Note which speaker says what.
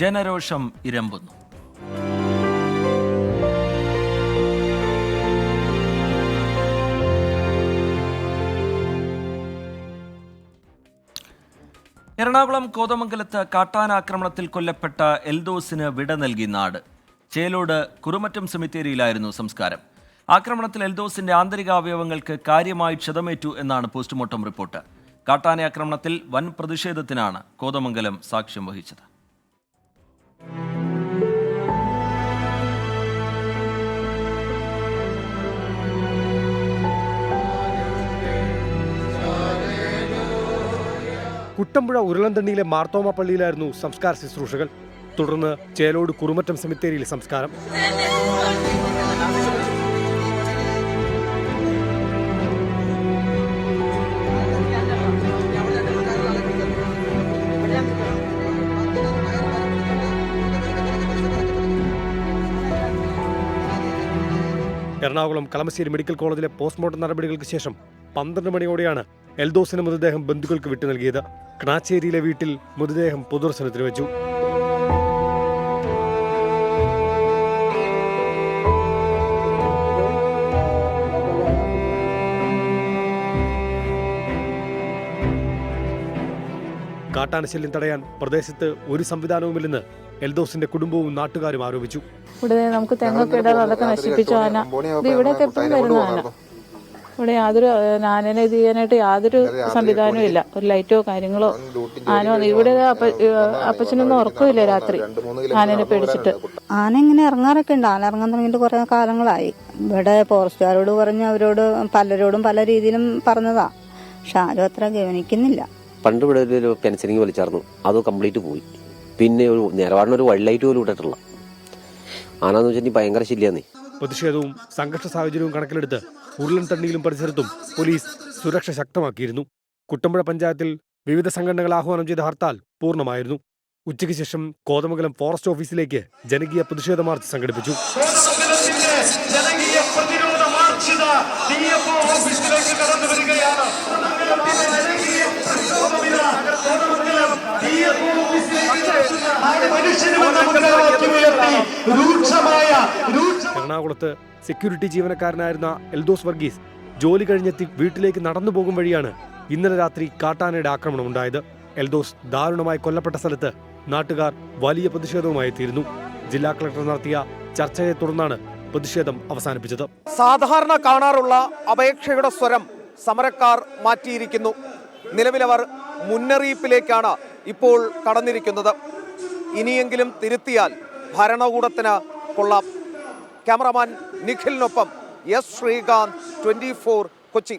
Speaker 1: ജനരോഷം ഇരമ്പുന്നു. എറണാകുളം കോതമംഗലത്ത് കാട്ടാനാക്രമണത്തിൽ കൊല്ലപ്പെട്ട എൽദോസിന് വിട നൽകി നാട്. ചേലോട് കുറുമറ്റം സെമിത്തേരിയിലായിരുന്നു സംസ്കാരം. ആക്രമണത്തിൽ എൽദോസിന്റെ ആന്തരികാവയവങ്ങൾക്ക് കാര്യമായി ക്ഷതമേറ്റു എന്നാണ് പോസ്റ്റ്മോർട്ടം റിപ്പോർട്ട്. കാട്ടാനാക്രമണത്തിൽ വൻ പ്രതിഷേധത്തിനാണ് കോതമംഗലം സാക്ഷ്യം വഹിച്ചത്.
Speaker 2: കുട്ടമ്പുഴ ഉരുളന്തണ്ണിയിലെ മാർത്തോമ പള്ളിയിലായിരുന്നു സംസ്കാര ശുശ്രൂഷകൾ. തുടർന്ന് ചേലോട് കുറുമറ്റം സെമിത്തേരിയിൽ സംസ്കാരം. എറണാകുളം കളമശ്ശേരി മെഡിക്കൽ കോളേജിലെ പോസ്റ്റ്മോർട്ടം നടപടികൾക്ക് ശേഷം 12 മണിയോടെയാണ് എൽദോസിന്റെ മൃതദേഹം ബന്ധുക്കൾക്ക് വിട്ടു നൽകിയത്. കണാച്ചേരിയിലെ വീട്ടിൽ മൃതദേഹം പൊതുദർശനത്തിന് വെച്ചു. കാട്ടാനശല്യം തടയാൻ പ്രദേശത്ത് ഒരു സംവിധാനവുമില്ലെന്ന് എൽദോസിന്റെ കുടുംബവും നാട്ടുകാരും ആരോപിച്ചു.
Speaker 3: ഇവിടെ നമുക്ക് തെങ്ങൊക്കെ ഇടാൻ അതൊക്കെ നശിപ്പിച്ചു. ആന ഇവിടെയൊക്കെ എപ്പോഴും വരുന്ന ആന. ഇവിടെ യാതൊരു ആനനെ ഇത് ചെയ്യാനായിട്ട് യാതൊരു സംവിധാനവും ഇല്ല. ഒരു ലൈറ്റോ കാര്യങ്ങളോ ആന ഇവിടെ അപ്പച്ചനൊന്നും ഉറക്കമില്ല രാത്രി ആനനെ പേടിച്ചിട്ട്.
Speaker 4: ആന ഇങ്ങനെ ഇറങ്ങാറൊക്കെ ഉണ്ട്. ആന ഇറങ്ങാൻ തുടങ്ങിയിട്ട് കുറെ കാലങ്ങളായി. ഇവിടെ ഫോറസ്റ്റുകാരോട് പറഞ്ഞ് അവരോട് പലരോടും പല രീതിയിലും പറഞ്ഞതാ. പക്ഷെ ആരും അത്ര ഗവനിക്കുന്നില്ല.
Speaker 5: പണ്ട് ഇവിടെ ഒരു ഫെൻസിങ് വലിച്ചായിരുന്നു, അത് കംപ്ലീറ്റ് പോയി. പിന്നെ ഒരു നിലവാടിനൊരു വൈൽഡ് ലൈറ്റ് പോലും ഇട്ടിട്ടുള്ള ആനാന്ന് വെച്ചാൽ ഭയങ്കര ശല്യാന്നേ.
Speaker 2: പ്രതിഷേധവും സംഘർഷ സാഹചര്യവും കണക്കിലെടുത്ത് ഉരുളൻതണ്ണിയിലും പരിസരത്തും പോലീസ് സുരക്ഷ ശക്തമാക്കിയിരുന്നു. കുട്ടമ്പുഴ പഞ്ചായത്തിൽ വിവിധ സംഘടനകൾ ആഹ്വാനം ചെയ്ത ഹർത്താൽ പൂർണ്ണമായിരുന്നു. ഉച്ചയ്ക്ക് ശേഷം കോതമംഗലം ഫോറസ്റ്റ് ഓഫീസിലേക്ക് ജനകീയ പ്രതിഷേധ മാർച്ച് സംഘടിപ്പിച്ചു. എറണാകുളത്ത് സെക്യൂരിറ്റി ജീവനക്കാരനായിരുന്ന എൽദോസ് വർഗീസ് ജോലി കഴിഞ്ഞെത്തി വീട്ടിലേക്ക് നടന്നു പോകും വഴിയാണ് ഇന്നലെ രാത്രി കാട്ടാനയുടെ ആക്രമണം ഉണ്ടായത്. എൽദോസ് ദാരുണമായി കൊല്ലപ്പെട്ട സ്ഥലത്ത് നാട്ടുകാർ വലിയ പ്രതിഷേധവുമായി എത്തിയിരുന്നു. ജില്ലാ കളക്ടർ നടത്തിയ ചർച്ചയെ തുടർന്നാണ് പ്രതിഷേധം അവസാനിപ്പിച്ചത്.
Speaker 6: സാധാരണ കാണാറുള്ള അപേക്ഷയുടെ സ്വരം സമരക്കാർ മാറ്റിയിരിക്കുന്നു. നിലവിലവർ മുന്നറിയിപ്പിലേക്കാണ് ഇപ്പോൾ കടന്നിരിക്കുന്നത്. ഇനിയെങ്കിലും തിരുത്തിയാൽ ഭരണകൂടത്തിന് കൊള്ളാം. ക്യാമറാമാൻ നിഖിലിനൊപ്പം എസ് ശ്രീകാന്ത്, 24 കൊച്ചി.